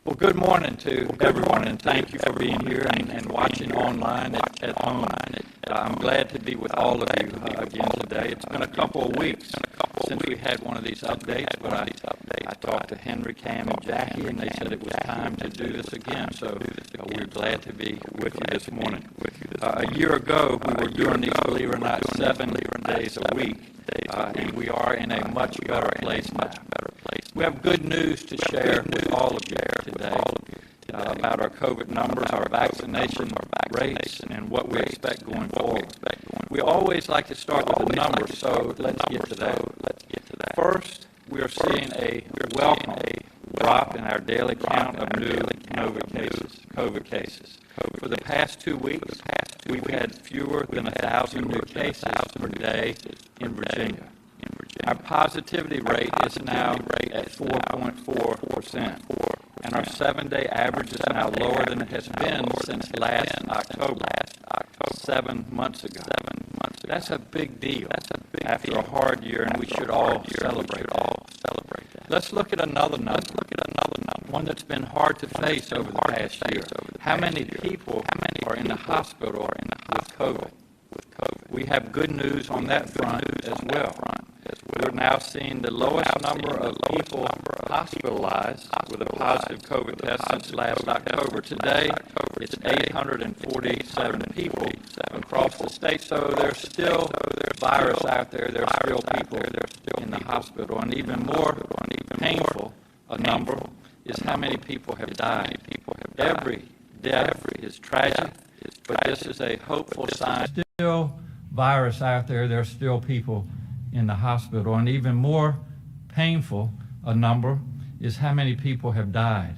Well, good morning to everyone, and thank you for being here and watching online at home. I'm glad to be with all of you again today. It's been a couple of weeks since we had one of these updates, but I talked to Henry, Cam, and Jackie, and they said it was time to do this again, so we're glad to be with you this morning. A year ago, we were doing these, believe it or not, 7 days a week, and we are in a much better place now. We have good news to share with all of you today about our COVID numbers, our vaccination rates, and what we expect going forward. We always like to start with the numbers, so let's get to that. First, we are seeing a welcome drop in our daily count of new COVID cases. For the past 2 weeks, we've had fewer than 1,000 new cases per day in Virginia. Our positivity rate is now at 4.4%, and our 7-day average is now lower than it has been since last October, 7 months ago. That's a big deal after a hard year, and we should all celebrate that. Let's look at another number, one that's been hard to face over the past year. How many people are in the hospital with COVID? We have good news on that front as well. We're now seeing the lowest number of people hospitalized with a positive COVID test since last October. Today, it's 847 people across the state. So there's still virus out there. There's still people in the hospital. And even more painful a number is how many people have died. Every death is tragic, but this is a hopeful sign. Still virus out there. There's still people in the hospital, and even more painful a number is how many people have died.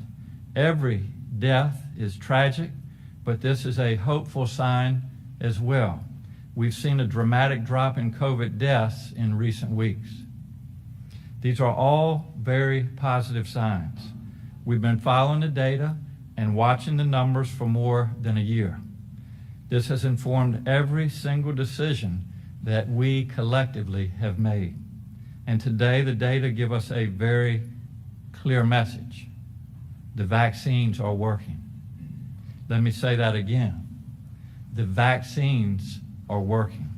Every death is tragic, but this is a hopeful sign as well. We've seen a dramatic drop in COVID deaths in recent weeks. These are all very positive signs. We've been following the data and watching the numbers for more than a year. This has informed every single decision that we collectively have made. And today the data give us a very clear message. The vaccines are working. Let me say that again. The vaccines are working.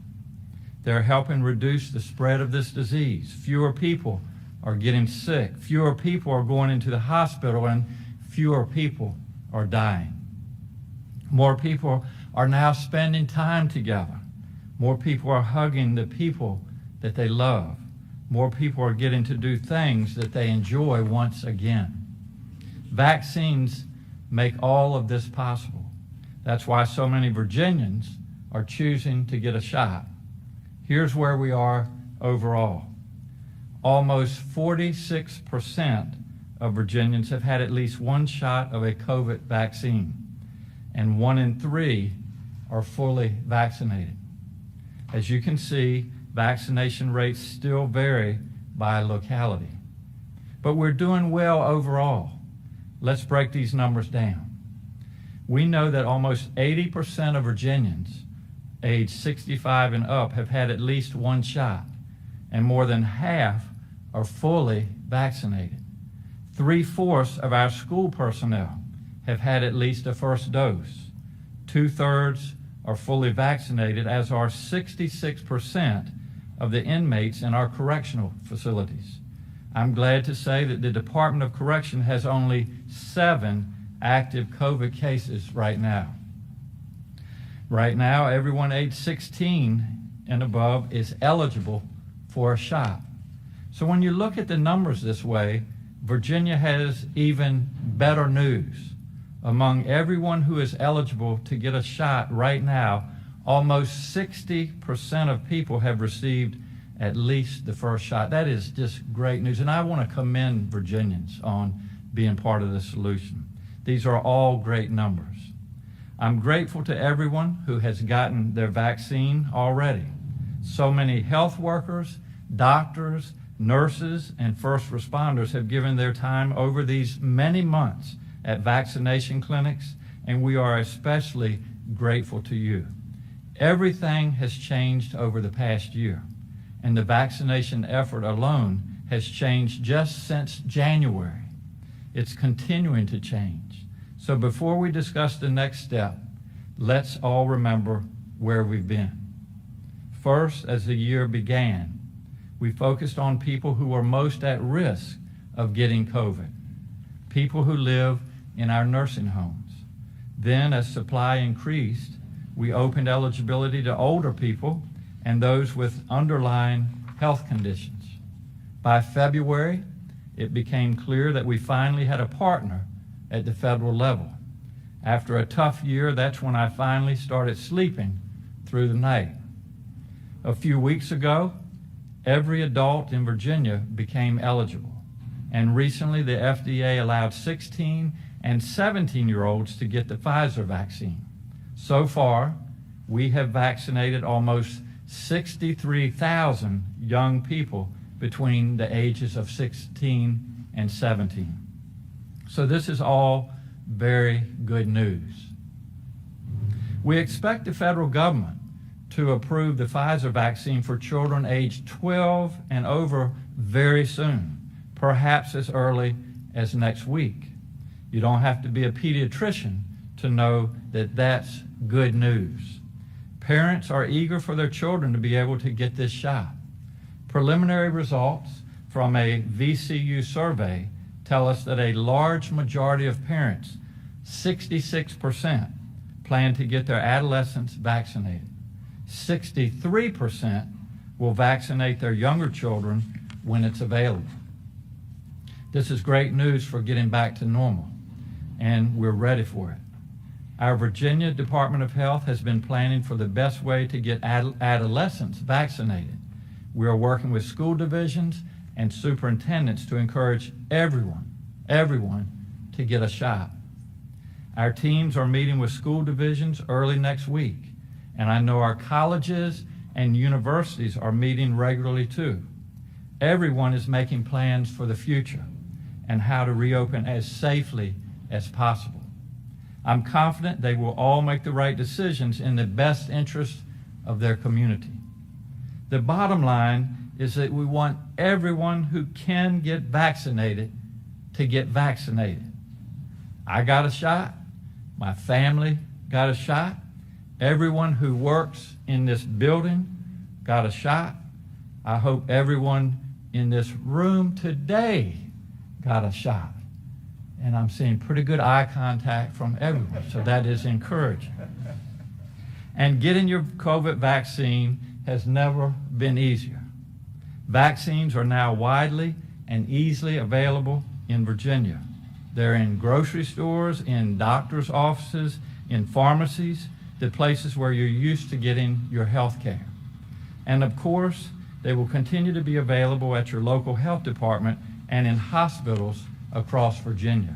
They're helping reduce the spread of this disease. Fewer people are getting sick. Fewer people are going into the hospital, and fewer people are dying. More people are now spending time together. More people are hugging the people that they love. More people are getting to do things that they enjoy once again. Vaccines make all of this possible. That's why so many Virginians are choosing to get a shot. Here's where we are overall. Almost 46% of Virginians have had at least one shot of a COVID vaccine, and 1 in 3 are fully vaccinated. As you can see, vaccination rates still vary by locality. But we're doing well overall. Let's break these numbers down. We know that almost 80% of Virginians aged 65 and up have had at least one shot, and more than half are fully vaccinated. 3/4 of our school personnel have had at least a first dose. 2/3 are fully vaccinated, as are 66% of the inmates in our correctional facilities. I'm glad to say that the Department of Correction has only 7 active COVID cases right now. Right now, everyone age 16 and above is eligible for a shot. So when you look at the numbers this way, Virginia has even better news. Among everyone who is eligible to get a shot right now, almost 60% of people have received at least the first shot. That is just great news, and I want to commend Virginians on being part of the solution. These are all great numbers. I'm grateful to everyone who has gotten their vaccine already. So many health workers, doctors, nurses, and first responders have given their time over these many months at vaccination clinics, and we are especially grateful to you. Everything has changed over the past year, and the vaccination effort alone has changed just since January. It's continuing to change. So before we discuss the next step, let's all remember where we've been. First, as the year began, we focused on people who were most at risk of getting COVID, people who live in our nursing homes. Then, as supply increased, we opened eligibility to older people and those with underlying health conditions. By February, it became clear that we finally had a partner at the federal level. After a tough year, that's when I finally started sleeping through the night. A few weeks ago, every adult in Virginia became eligible, and recently the FDA allowed 16 and 17-year-olds to get the Pfizer vaccine. So far, we have vaccinated almost 63,000 young people between the ages of 16 and 17. So this is all very good news. We expect the federal government to approve the Pfizer vaccine for children aged 12 and over very soon, perhaps as early as next week. You don't have to be a pediatrician to know that that's good news. Parents are eager for their children to be able to get this shot. Preliminary results from a VCU survey tell us that a large majority of parents, 66%, plan to get their adolescents vaccinated. 63% will vaccinate their younger children when it's available. This is great news for getting back to normal, and we're ready for it. Our Virginia Department of Health has been planning for the best way to get adolescents vaccinated. We are working with school divisions and superintendents to encourage everyone to get a shot. Our teams are meeting with school divisions early next week, and I know our colleges and universities are meeting regularly too. Everyone is making plans for the future and how to reopen as safely as possible. I'm confident they will all make the right decisions in the best interest of their community. The bottom line is that we want everyone who can get vaccinated to get vaccinated. I got a shot. My family got a shot. Everyone who works in this building got a shot. I hope everyone in this room today got a shot. And I'm seeing pretty good eye contact from everyone, so that is encouraging. And getting your COVID vaccine has never been easier. Vaccines are now widely and easily available in Virginia. They're in grocery stores, in doctors' offices, in pharmacies, the places where you're used to getting your health care. And of course, they will continue to be available at your local health department and in hospitals across Virginia.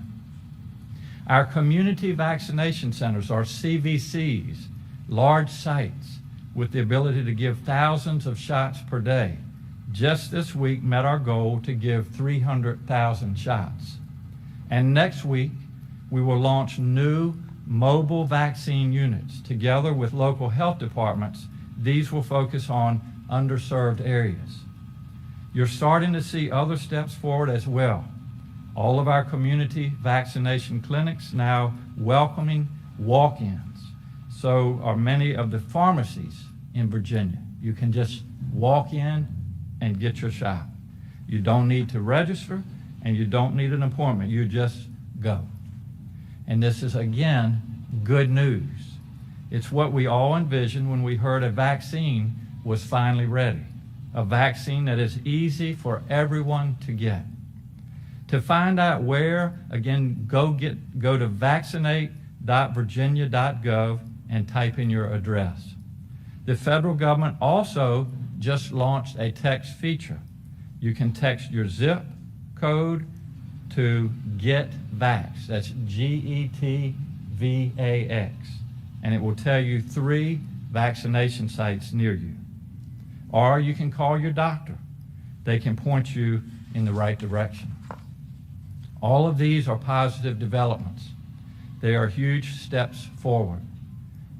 Our community vaccination centers are CVCs, large sites with the ability to give thousands of shots per day. Just this week met our goal to give 300,000 shots. And next week, we will launch new mobile vaccine units together with local health departments. These will focus on underserved areas. You're starting to see other steps forward as well. All of our community vaccination clinics now welcoming walk-ins. So are many of the pharmacies in Virginia. You can just walk in and get your shot. You don't need to register and you don't need an appointment. You just go. And this is, again, good news. It's what we all envisioned when we heard a vaccine was finally ready. A vaccine that is easy for everyone to get. To find out where, again, go to vaccinate.virginia.gov and type in your address. The federal government also just launched a text feature. You can text your zip code to GetVax. That's GETVAX. And it will tell you 3 vaccination sites near you. Or you can call your doctor. They can point you in the right direction. All of these are positive developments. They are huge steps forward.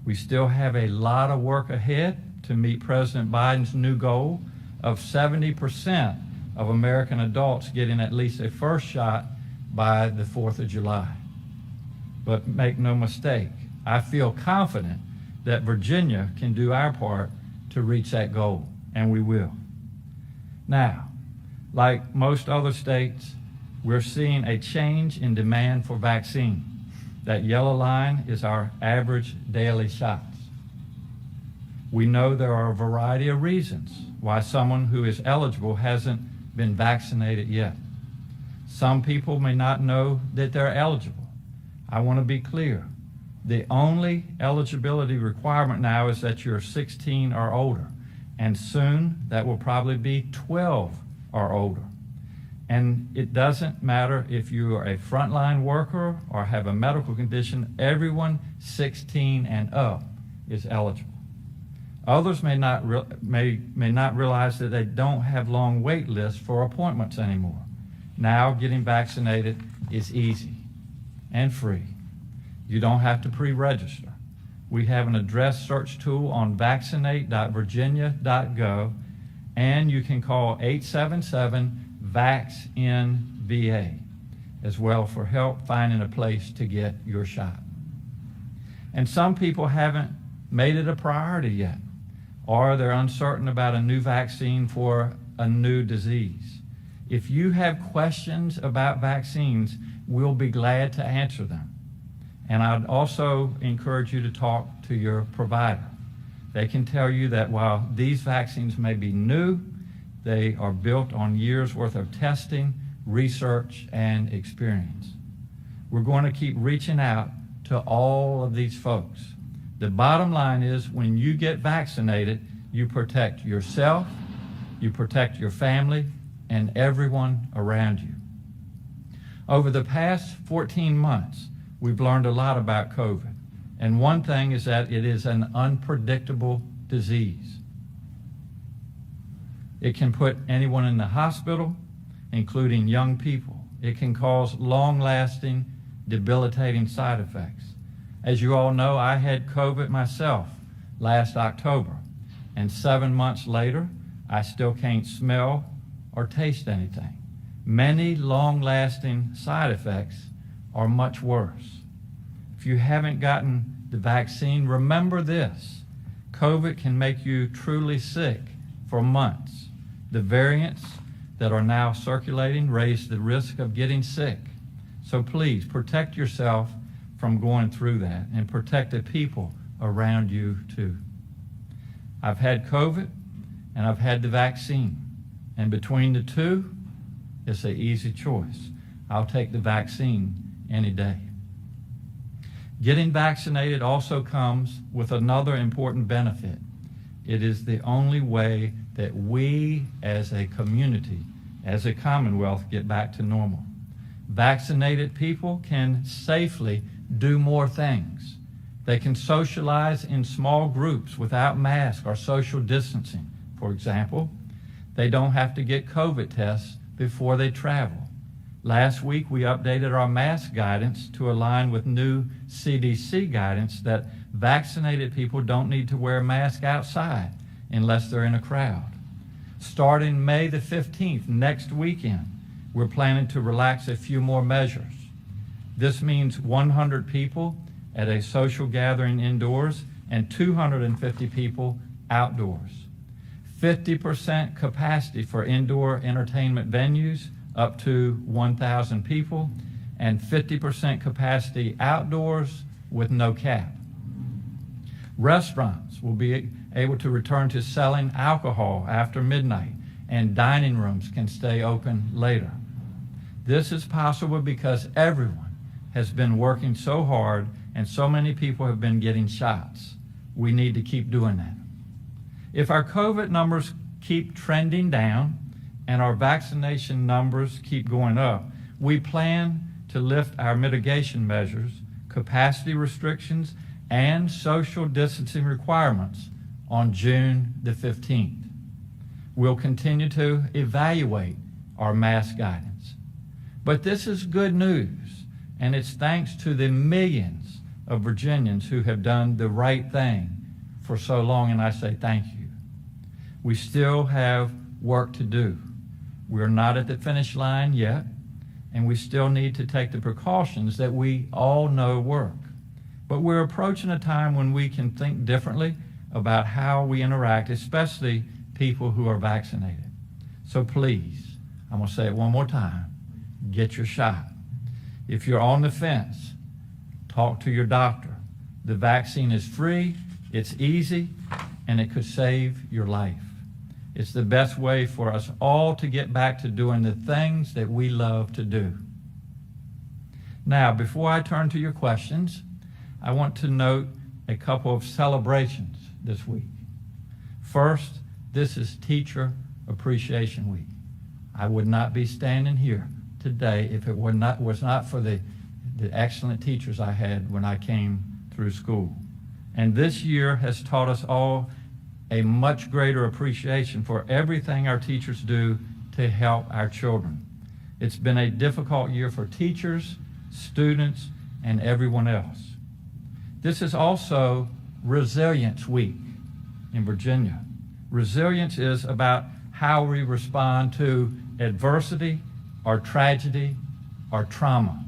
We still have a lot of work ahead to meet President Biden's new goal of 70% of American adults getting at least a first shot by the 4th of July. But make no mistake, I feel confident that Virginia can do our part to reach that goal, and we will. Now, like most other states, we're seeing a change in demand for vaccine. That yellow line is our average daily shots. We know there are a variety of reasons why someone who is eligible hasn't been vaccinated yet. Some people may not know that they're eligible. I want to be clear. The only eligibility requirement now is that you're 16 or older, and soon that will probably be 12 or older. And it doesn't matter if you are a frontline worker or have a medical condition, everyone 16 and up is eligible. Others may not realize that they don't have long wait lists for appointments anymore. Now getting vaccinated is easy and free. You don't have to pre-register. We have an address search tool on vaccinate.virginia.gov, and you can call 877-VAX-IN-VA as well for help finding a place to get your shot. And some people haven't made it a priority yet, or they're uncertain about a new vaccine for a new disease. If you have questions about vaccines, we'll be glad to answer them. And I'd also encourage you to talk to your provider. They can tell you that while these vaccines may be new, they are built on years worth of testing, research, and experience. We're going to keep reaching out to all of these folks. The bottom line is when you get vaccinated, you protect yourself, you protect your family, and everyone around you. Over the past 14 months, we've learned a lot about COVID. And one thing is that it is an unpredictable disease. It can put anyone in the hospital, including young people. It can cause long-lasting, debilitating side effects. As you all know, I had COVID myself last October, and 7 months later, I still can't smell or taste anything. Many long-lasting side effects are much worse. If you haven't gotten the vaccine, remember this. COVID can make you truly sick for months. The variants that are now circulating raise the risk of getting sick. So please protect yourself from going through that and protect the people around you too. I've had COVID and I've had the vaccine. And between the two, it's an easy choice. I'll take the vaccine any day. Getting vaccinated also comes with another important benefit. It is the only way that we as a community, as a Commonwealth, get back to normal. Vaccinated people can safely do more things. They can socialize in small groups without masks or social distancing, for example. They don't have to get COVID tests before they travel. Last week, we updated our mask guidance to align with new CDC guidance that vaccinated people don't need to wear a mask outside unless they're in a crowd. Starting May the 15th, next weekend, we're planning to relax a few more measures. This means 100 people at a social gathering indoors and 250 people outdoors. 50% capacity for indoor entertainment venues, up to 1,000 people, and 50% capacity outdoors with no cap. Restaurants will be able to return to selling alcohol after midnight, and dining rooms can stay open later. This is possible because everyone has been working so hard and so many people have been getting shots. We need to keep doing that. If our COVID numbers keep trending down and our vaccination numbers keep going up, we plan to lift our mitigation measures, capacity restrictions, and social distancing requirements on June the 15th. We'll continue to evaluate our mask guidance. But this is good news, and it's thanks to the millions of Virginians who have done the right thing for so long, and I say thank you. We still have work to do. We're not at the finish line yet, and we still need to take the precautions that we all know work. But we're approaching a time when we can think differently about how we interact, especially people who are vaccinated. So please, I'm going to say it one more time, get your shot. If you're on the fence, talk to your doctor. The vaccine is free, it's easy, and it could save your life. It's the best way for us all to get back to doing the things that we love to do. Now, before I turn to your questions, I want to note a couple of celebrations this week. First, this is Teacher Appreciation Week. I would not be standing here today if it was not for the excellent teachers I had when I came through school. And this year has taught us all a much greater appreciation for everything our teachers do to help our children. It's been a difficult year for teachers, students, and everyone else. This is also Resilience Week in Virginia. Resilience is about how we respond to adversity or tragedy or trauma.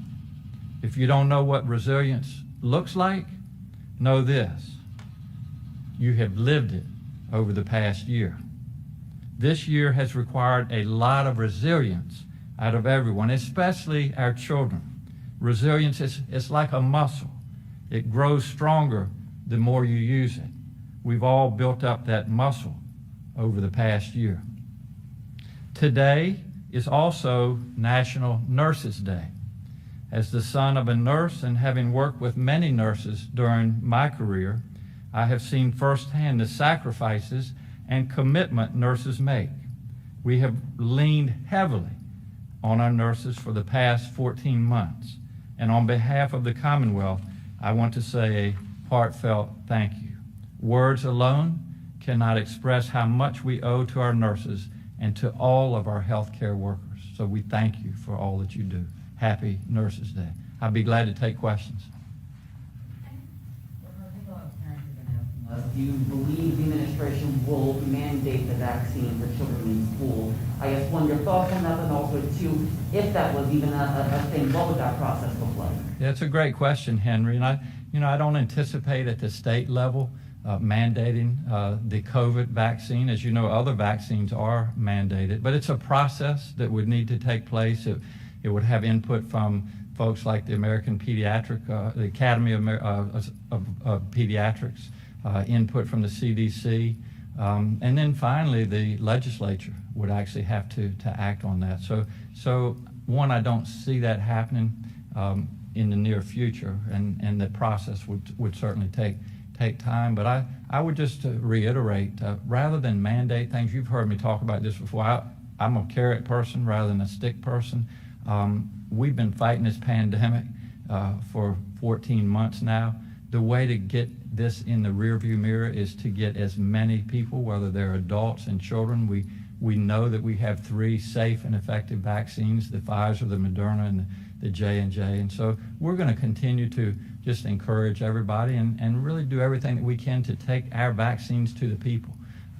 If you don't know what resilience looks like, know this: you have lived it over the past year. This year has required a lot of resilience out of everyone, especially our children. Resilience is like a muscle. It grows stronger the more you use it. We've all built up that muscle over the past year. Today is also National Nurses Day. As the son of a nurse and having worked with many nurses during my career, I have seen firsthand the sacrifices and commitment nurses make. We have leaned heavily on our nurses for the past 14 months. And on behalf of the Commonwealth, I want to say a heartfelt thank you. Words alone cannot express how much we owe to our nurses and to all of our healthcare workers. So we thank you for all that you do. Happy Nurses Day. I'd be glad to take questions. Do you believe the administration will mandate the vaccine for children in school? I guess, one, your thoughts on that, and also, two, if that was even a thing, what would that process look like? Yeah, it's a great question, Henry. And I don't anticipate at the state level mandating the COVID vaccine. As you know, other vaccines are mandated, but it's a process that would need to take place. It would have input from folks like the American Pediatric, the Academy of Pediatrics, input from the CDC, and then finally the legislature would actually have to act on that. So one, I don't see that happening in the near future, and the process would certainly take time. But I would just reiterate, rather than mandate things, you've heard me talk about this before, I'm a carrot person rather than a stick person. We've been fighting this pandemic for 14 months now. The way to get this in the rearview mirror is to get as many people, whether they're adults and children. We know that we have 3 safe and effective vaccines, the Pfizer, the Moderna, and the J&J. And so we're going to continue to just encourage everybody and really do everything that we can to take our vaccines to the people.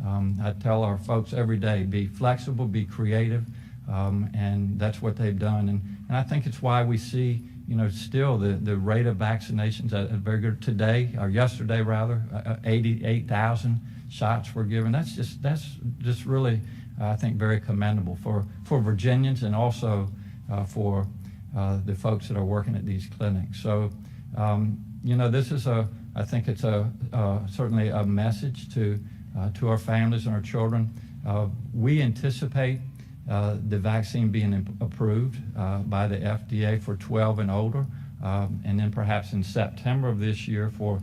I tell our folks every day, be flexible, be creative, and that's what they've done. And I think it's why we see, still the rate of vaccinations at very good today, or yesterday rather, 88,000 shots were given. That's just really, I think, very commendable for Virginians and also for the folks that are working at these clinics. So, this is I think it's certainly a message to our families and our children. We anticipate the vaccine being approved by the FDA for 12 and older, and then perhaps in September of this year for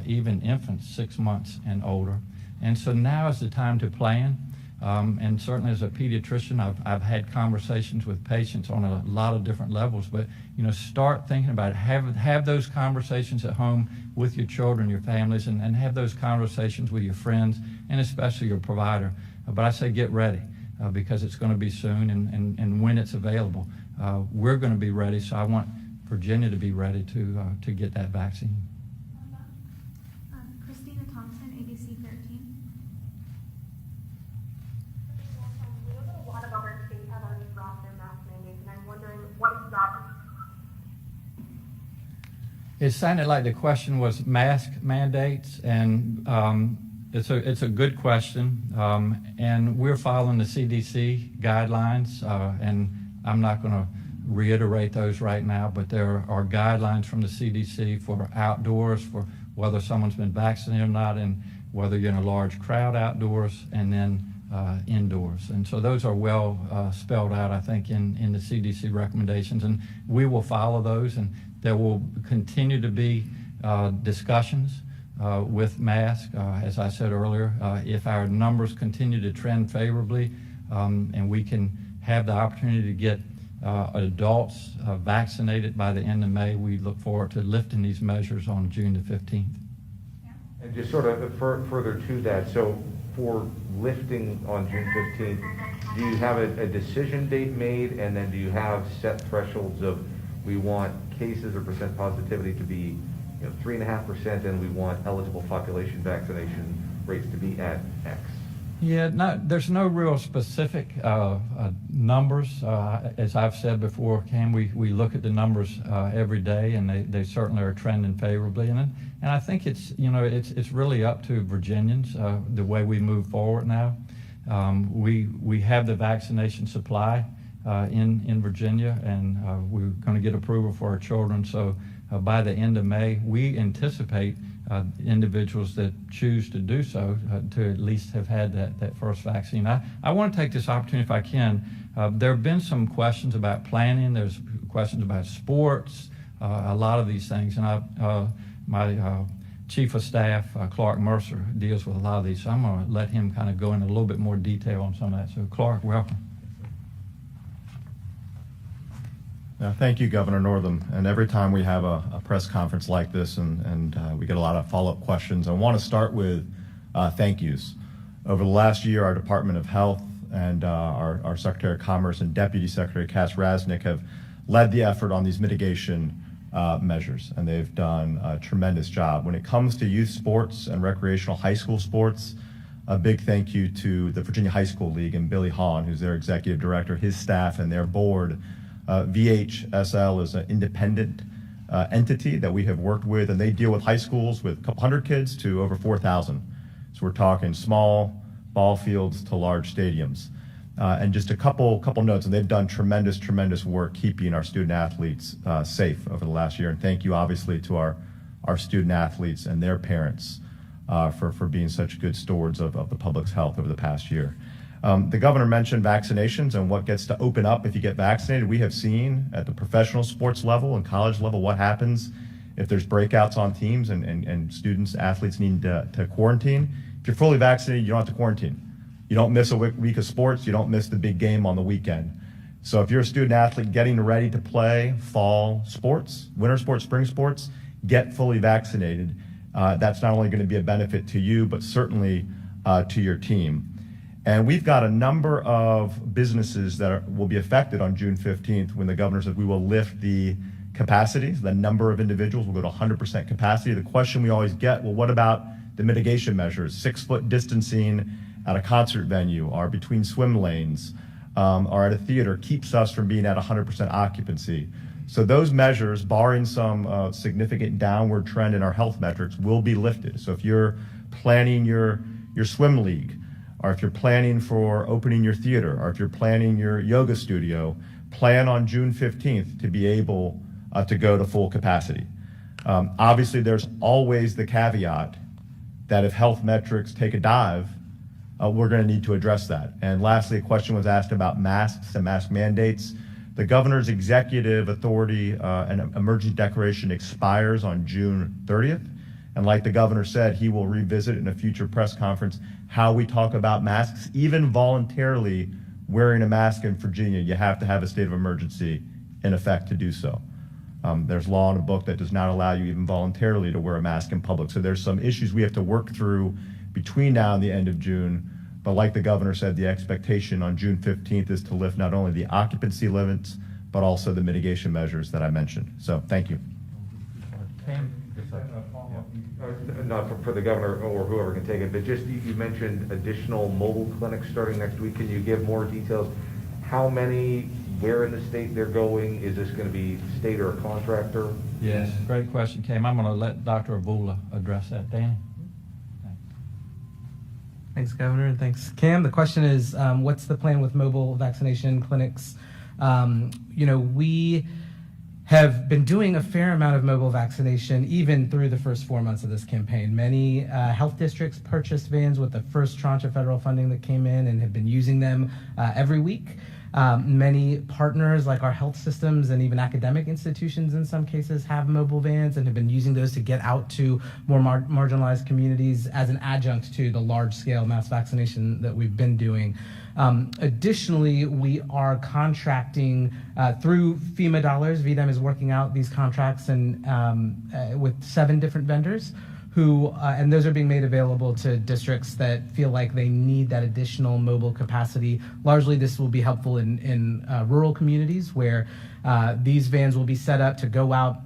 even infants 6 months and older. And so now is the time to plan. And certainly as a pediatrician, I've had conversations with patients on a lot of different levels, but start thinking about it. Have those conversations at home with your children, your families, and have those conversations with your friends and especially your provider. But I say get ready. Because it's going to be soon, and when it's available, we're going to be ready. So I want Virginia to be ready to get that vaccine. Christina Thompson, ABC 13. We know that a lot of other states have already dropped their mask mandates, and I'm wondering what It sounded like the question was mask mandates, and it's a good question, and we're following the CDC guidelines, and I'm not going to reiterate those right now, but there are guidelines from the CDC for outdoors, for whether someone's been vaccinated or not, and whether you're in a large crowd outdoors, and then indoors. And so those are well spelled out, I think, in the CDC recommendations, and we will follow those, and there will continue to be discussions with masks. As I said earlier, if our numbers continue to trend favorably, and we can have the opportunity to get adults vaccinated by the end of May, we look forward to lifting these measures on June the 15th. And just sort of further to that, so for lifting on June 15th, do you have a decision date made, and then do you have set thresholds of we want cases or percent positivity to be 3.5%, and we want eligible population vaccination rates to be at X? Yeah, there's no real specific numbers. As I've said before, Cam, we look at the numbers every day, and they certainly are trending favorably. And I think it's really up to Virginians the way we move forward now. We have the vaccination supply in Virginia, and we're going to get approval for our children. So by the end of May, we anticipate individuals that choose to do so to at least have had that first vaccine. I want to take this opportunity, if I can. There have been some questions about planning. There's questions about sports, a lot of these things. And my Chief of Staff, Clark Mercer, deals with a lot of these. So I'm going to let him kind of go into a little bit more detail on some of that. So Clark, welcome. Thank you, Governor Northam. And every time we have a press conference like this and we get a lot of follow-up questions, I want to start with thank yous. Over the last year, our Department of Health and our Secretary of Commerce and Deputy Secretary Cass Rasnick have led the effort on these mitigation measures, and they've done a tremendous job. When it comes to youth sports and recreational high school sports, a big thank you to the Virginia High School League and Billy Hahn, who's their executive director, his staff, and their board. VHSL is an independent entity that we have worked with, and they deal with high schools with a couple hundred kids to over 4,000. So we're talking small ball fields to large stadiums. And just a couple notes, and they've done tremendous work keeping our student athletes safe over the last year. And thank you, obviously, to our student athletes and their parents for being such good stewards of the public's health over the past year. The governor mentioned vaccinations and what gets to open up if you get vaccinated. We have seen at the professional sports level and college level what happens if there's breakouts on teams and students, athletes need to quarantine. If you're fully vaccinated, you don't have to quarantine. You don't miss a week of sports. You don't miss the big game on the weekend. So if you're a student athlete getting ready to play fall sports, winter sports, spring sports, get fully vaccinated. That's not only going to be a benefit to you, but certainly to your team. And we've got a number of businesses that will be affected on June 15th when the governor says we will lift the capacity. The number of individuals will go to 100% capacity. The question we always get, well, what about the mitigation measures? 6-foot distancing at a concert venue or between swim lanes or at a theater keeps us from being at 100% occupancy. So those measures, barring some significant downward trend in our health metrics, will be lifted. So if you're planning your swim league, or if you're planning for opening your theater, or if you're planning your yoga studio, plan on June 15th to be able to go to full capacity. Obviously, there's always the caveat that if health metrics take a dive, we're going to need to address that. And lastly, a question was asked about masks and mask mandates. The governor's executive authority and emergency declaration expires on June 30th. And like the governor said, he will revisit in a future press conference how we talk about masks. Even voluntarily wearing a mask in Virginia, you have to have a state of emergency in effect to do so. There's law in a book that does not allow you even voluntarily to wear a mask in public. So there's some issues we have to work through between now and the end of June. But like the governor said, the expectation on June 15th is to lift not only the occupancy limits, but also the mitigation measures that I mentioned. So thank you. Not for the governor or whoever can take it, but just you mentioned additional mobile clinics starting next week. Can you give more details? how many, where in the state they're going? Is this going to be state or a contractor? Yes, great question, Cam. I'm going to let Dr. Abula address that. Danny? Thanks, Governor, and thanks, Cam. The question is, what's the plan with mobile vaccination clinics? We have been doing a fair amount of mobile vaccination even through the first 4 months of this campaign. Many health districts purchased vans with the first tranche of federal funding that came in and have been using them every week. Many partners like our health systems and even academic institutions in some cases have mobile vans and have been using those to get out to more marginalized communities as an adjunct to the large-scale mass vaccination that we've been doing. Additionally, we are contracting through FEMA dollars. VDEM is working out these contracts and with 7 different vendors who, and those are being made available to districts that feel like they need that additional mobile capacity. Largely, this will be helpful in rural communities where these vans will be set up to go out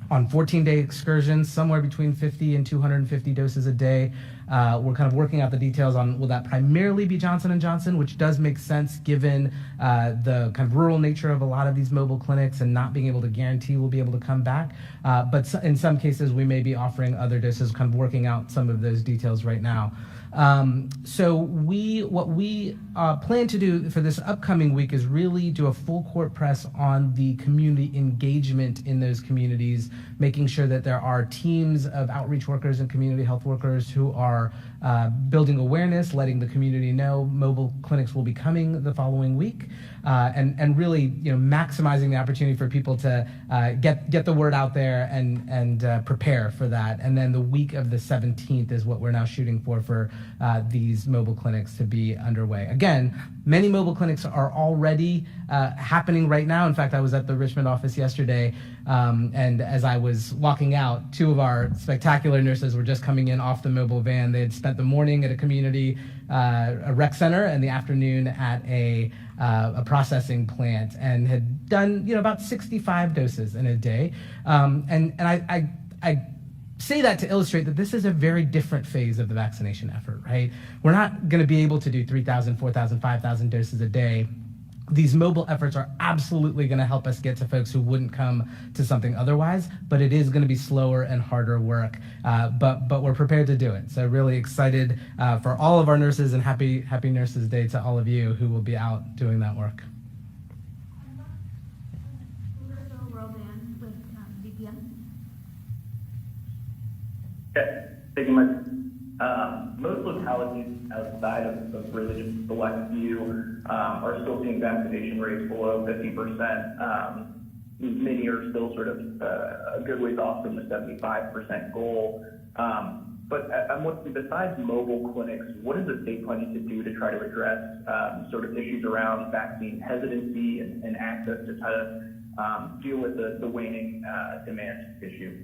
on 14-day excursions, somewhere between 50 and 250 doses a day. We're kind of working out the details on, will that primarily be Johnson & Johnson, which does make sense given the kind of rural nature of a lot of these mobile clinics and not being able to guarantee we'll be able to come back. But in some cases, we may be offering other doses, kind of working out some of those details right now. So what we plan to do for this upcoming week is really do a full court press on the community engagement in those communities, making sure that there are teams of outreach workers and community health workers who are building awareness, letting the community know mobile clinics will be coming the following week, and really maximizing the opportunity for people to get the word out there and prepare for that. And then the week of the 17th is what we're now shooting for these mobile clinics to be underway. Again, many mobile clinics are already happening right now. In fact, I was at the Richmond office yesterday, and as I was walking out, 2 of our spectacular nurses were just coming in off the mobile van. They had spent the morning at a community a rec center and the afternoon at a processing plant, and had done about 65 doses in a day. And I say that to illustrate that this is a very different phase of the vaccination effort, right? We're not going to be able to do 3,000, 4,000, 5,000 doses a day. These mobile efforts are absolutely going to help us get to folks who wouldn't come to something otherwise, but it is going to be slower and harder work. But we're prepared to do it. So really excited for all of our nurses, and happy Nurses Day to all of you who will be out doing that work. Okay, thank you much. Most localities outside of really just select few are still seeing vaccination rates below 50%. Many are still sort of a good ways off from the 75% goal. But I'm wondering, besides mobile clinics, what is the state planning to do to try to address sort of issues around vaccine hesitancy and access to try to deal with the waning demand issue?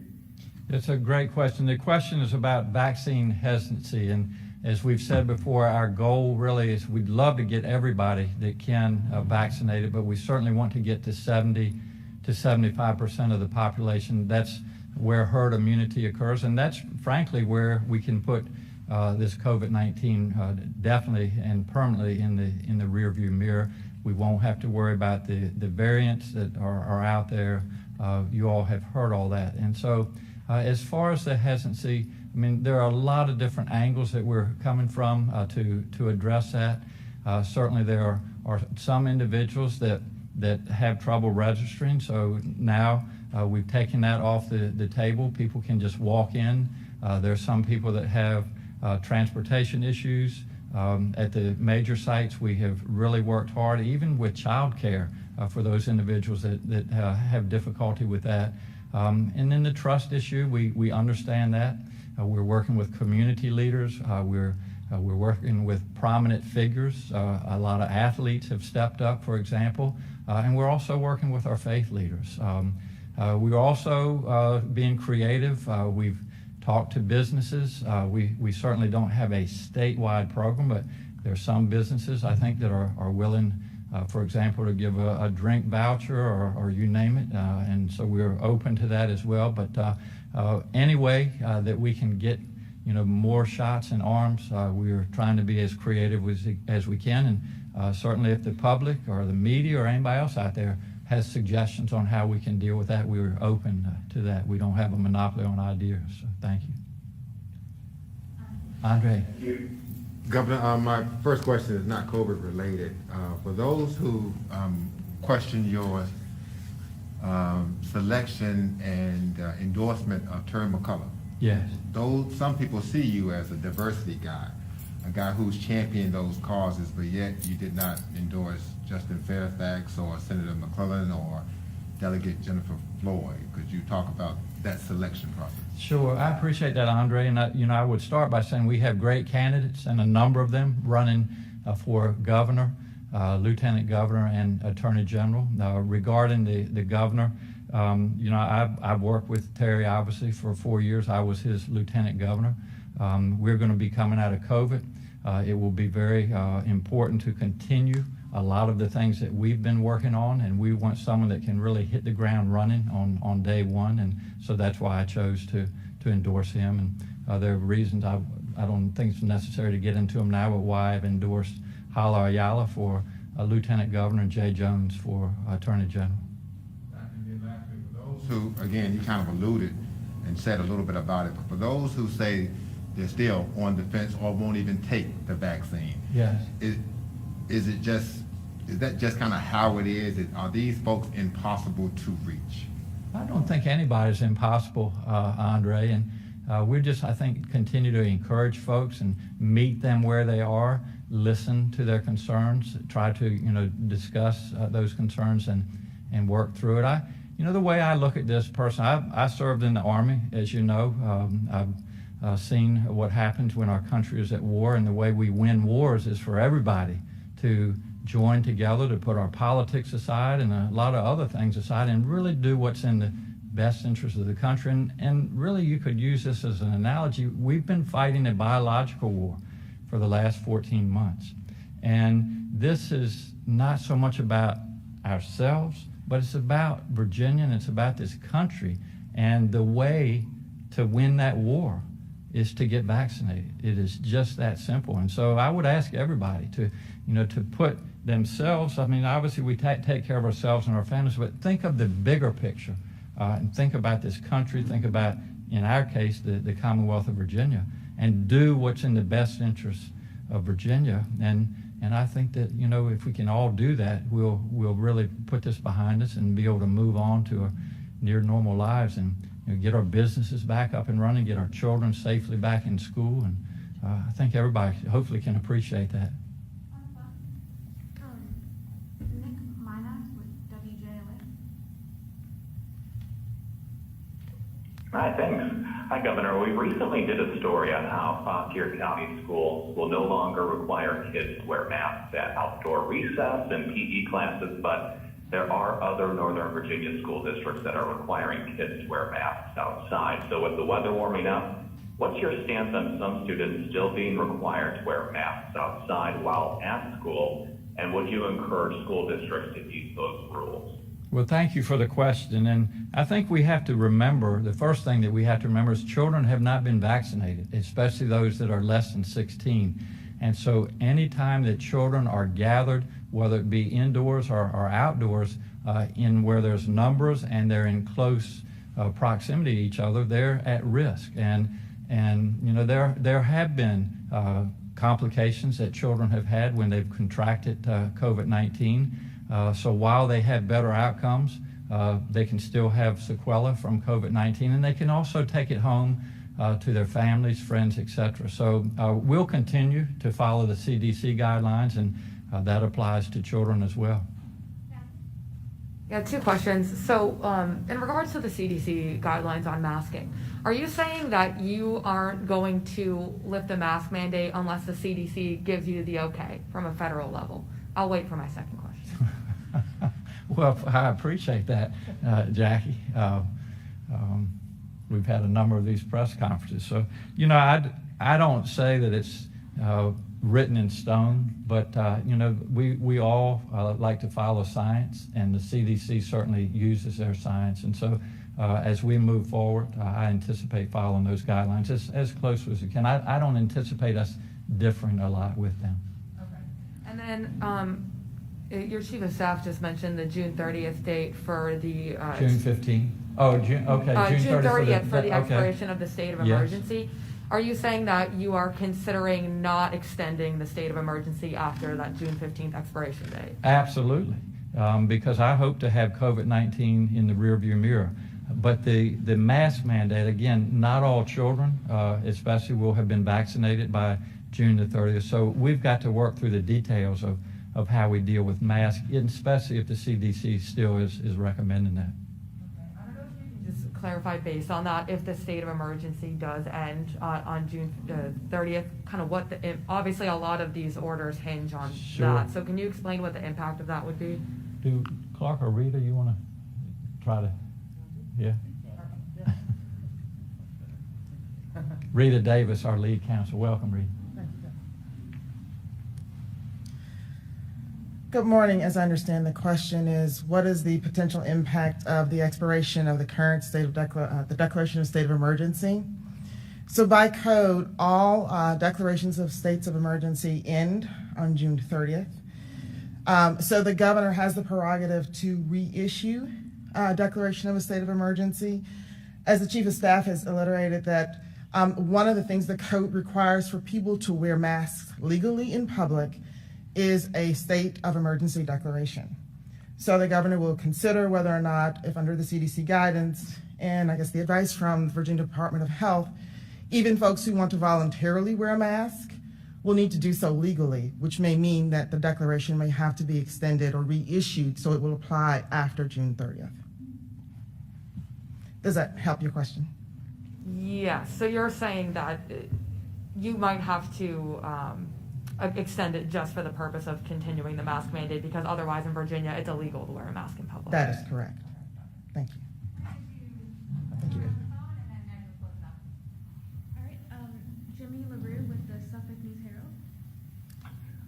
It's a great question. The question is about vaccine hesitancy, and as we've said before, our goal really is we'd love to get everybody that can vaccinated, but we certainly want to get to 70 to 75% of the population. That's where herd immunity occurs, and that's frankly where we can put this COVID-19 definitely and permanently in the rearview mirror. We won't have to worry about the variants that are out there. You all have heard all that, and so. As far as the hesitancy, I mean, there are a lot of different angles that we're coming from to address that. Certainly there are some individuals that have trouble registering, so now we've taken that off the table. People can just walk in. There are some people that have transportation issues. At the major sites, we have really worked hard, even with childcare, for those individuals that have difficulty with that. And then the trust issue, we understand that. We're working with community leaders. We're working with prominent figures. A lot of athletes have stepped up, for example. And we're also working with our faith leaders. We're also being creative. We've talked to businesses. We certainly don't have a statewide program, but there are some businesses, I think, that are willing, for example, to give a drink voucher or you name it, and so we're open to that as well. But any way that we can get more shots in arms. We're trying to be as creative as we can, and certainly if the public or the media or anybody else out there has suggestions on how we can deal with that, we're open to that. We don't have a monopoly on ideas, so thank you. Andre. Governor, my first question is not COVID related. For those who question your selection and endorsement of Terry McCullough, Yes. some people see you as a diversity guy, a guy who's championed those causes, but yet you did not endorse Justin Fairfax or Senator McClellan or Delegate Jennifer Floyd. Could you talk about that selection process? Sure, I appreciate that, Andre, and I would start by saying we have great candidates, and a number of them running for governor, lieutenant governor, and attorney general. Regarding the governor, I've worked with Terry obviously for 4 years. I was his lieutenant governor. We're going to be coming out of COVID. It will be very important to continue a lot of the things that we've been working on, and we want someone that can really hit the ground running on day one, and so that's why I chose to endorse him. And there are reasons I don't think it's necessary to get into them now, but why I've endorsed Hala Ayala for lieutenant governor and Jay Jones for attorney general. And then lastly, for those who, again, you kind of alluded and said a little bit about it, but for those who say they're still on the fence or won't even take the vaccine, Yes. is that just kind of how it is? Are these folks impossible to reach? I don't think anybody's impossible, Andre, and we're just, I think, continue to encourage folks and meet them where they are, listen to their concerns, try to, discuss those concerns and work through it. The way I look at this person, I served in the Army, as you know. I've seen what happens when our country is at war, and the way we win wars is for everybody to join together, to put our politics aside and a lot of other things aside, and really do what's in the best interest of the country. And really, you could use this as an analogy. We've been fighting a biological war for the last 14 months. And this is not so much about ourselves, but it's about Virginia, and it's about this country. And the way to win that war is to get vaccinated. It is just that simple. And so I would ask everybody to put themselves, obviously we take care of ourselves and our families, but think of the bigger picture and think about this country, think about, in our case, the Commonwealth of Virginia, and do what's in the best interest of Virginia. And I think that, if we can all do that, we'll really put this behind us and be able to move on to our near normal lives and get our businesses back up and running, get our children safely back in school. And I think everybody hopefully can appreciate that. Nick Mina with WJLA. Hi, thanks. Hi, Governor. We recently did a story on how Fauquier County schools will no longer require kids to wear masks at outdoor recess and PE classes, but there are other Northern Virginia school districts that are requiring kids to wear masks outside. So with the weather warming up, what's your stance on some students still being required to wear masks outside while at school? And would you encourage school districts to keep those rules? Well, thank you for the question. And I think we have to remember, the first thing that we have to remember is children have not been vaccinated, especially those that are less than 16. And so anytime that children are gathered, whether it be indoors or outdoors, in where there's numbers and they're in close proximity to each other, they're at risk. And there have been complications that children have had when they've contracted COVID-19. So while they have better outcomes, they can still have sequelae from COVID-19, and they can also take it home to their families, friends, etc. So we'll continue to follow the CDC guidelines, and that applies to children as well. Yeah, two questions. So in regards to the CDC guidelines on masking, are you saying that you aren't going to lift the mask mandate unless the CDC gives you the okay from a federal level? I'll wait for my second question. Well, I appreciate that, Jackie. We've had a number of these press conferences. So, I don't say that it's written in stone, but, we all like to follow science, and the CDC certainly uses their science. And so as we move forward, I anticipate following those guidelines as close as we can. I don't anticipate us differing a lot with them. Okay. And then your chief of staff just mentioned the June 30th date for the June 15th. Oh, June. Okay, June 30th for the okay. expiration of the state of emergency. Are you saying that you are considering not extending the state of emergency after that June 15th expiration date? Absolutely, because I hope to have COVID-19 in the rearview mirror. But the mask mandate, again, not all children, especially, will have been vaccinated by June the 30th. So we've got to work through the details of how we deal with masks, especially if the CDC still is recommending that. I don't know if you can just clarify based on that, if the state of emergency does end on June 30th, kind of what obviously a lot of these orders hinge on that. So can you explain what the impact of that would be? Do Clark or Rita, you want to try to? Yeah. Rita Davis, our lead counsel. Welcome, Rita. Good morning. As I understand, the question is, what is the potential impact of the expiration of the current state of the declaration of state of emergency? So by code, all declarations of states of emergency end on June 30th. So the governor has the prerogative to reissue a declaration of a state of emergency. As the chief of staff has alliterated that one of the things the code requires for people to wear masks legally in public is a state of emergency declaration. So the governor will consider whether or not, if under the CDC guidance and I guess the advice from the Virginia Department of Health, even folks who want to voluntarily wear a mask will need to do so legally, which may mean that the declaration may have to be extended or reissued so it will apply after June 30th. Does that help your question? Yes. So you're saying that you might have to extend it just for the purpose of continuing the mask mandate, because otherwise in Virginia it's illegal to wear a mask in public. That is correct. Thank you. Thank you. All right, Jimmy LaRue with the Suffolk News Herald.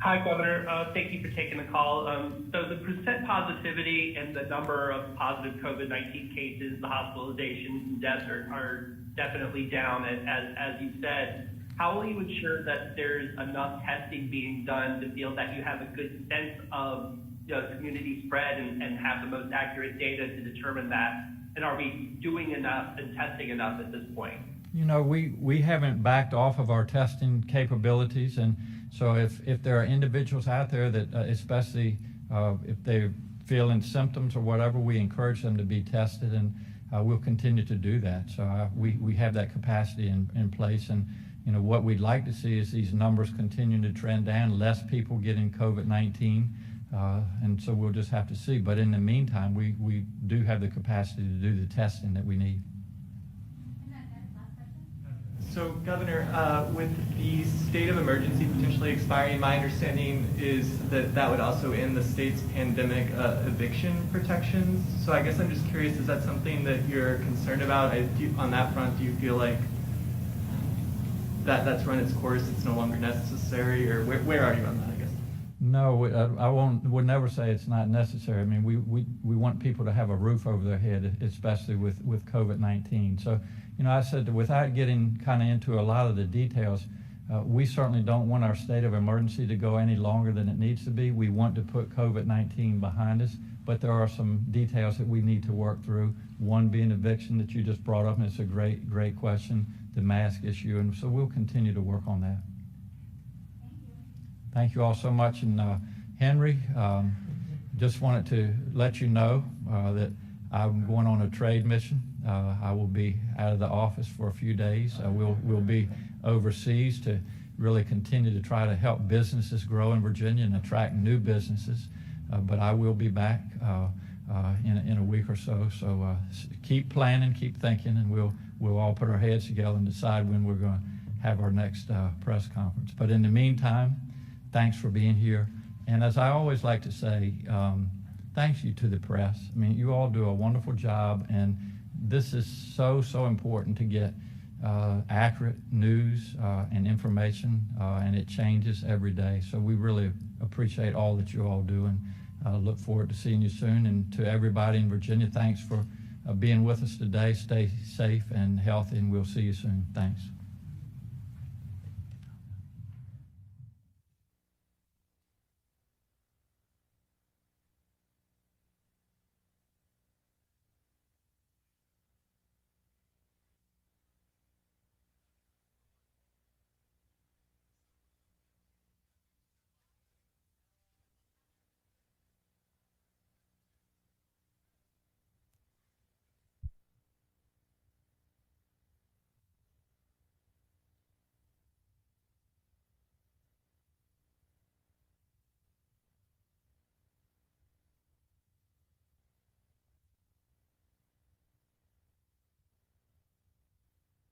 Hi, Governor. Thank you for taking the call. So the percent positivity and the number of positive COVID-19 cases, the hospitalizations and deaths are definitely down, as you said. How will you ensure that there's enough testing being done to feel that you have a good sense of community spread and have the most accurate data to determine that? And are we doing enough and testing enough at this point? You know, we haven't backed off of our testing capabilities, and so if there are individuals out there that, especially if they're feeling symptoms or whatever, we encourage them to be tested, and we'll continue to do that. So we have that capacity in place, and you know, what we'd like to see is these numbers continuing to trend down, less people getting COVID-19, and so we'll just have to see. But in the meantime, we do have the capacity to do the testing that we need. So, Governor, with the state of emergency potentially expiring, my understanding is that that would also end the state's pandemic eviction protections. So I guess I'm just curious, is that something that you're concerned about? On that front, do you feel like that's run its course, it's no longer necessary, or where are you on that, I guess? No, I would never say it's not necessary. I mean, we want people to have a roof over their head, especially with COVID-19. So, you know, I said that without getting kind of into a lot of the details, we certainly don't want our state of emergency to go any longer than it needs to be. We want to put COVID-19 behind us, but there are some details that we need to work through. One being eviction that you just brought up, and it's a great question, the mask issue, and so we'll continue to work on that. Thank you all so much. And Henry, just wanted to let you know that I'm going on a trade mission. I will be out of the office for a few days. We'll be overseas to really continue to try to help businesses grow in Virginia and attract new businesses. But I will be back in a week or so. So keep planning, keep thinking, and we'll all put our heads together and decide when we're going to have our next press conference. But in the meantime, thanks for being here. And as I always like to say, thanks you to the press. I mean, you all do a wonderful job, and this is so important to get accurate news and information, and it changes every day. So we really appreciate all that you all do, and look forward to seeing you soon. And to everybody in Virginia, thanks for being with us today. Stay safe and healthy, and we'll see you soon. Thanks.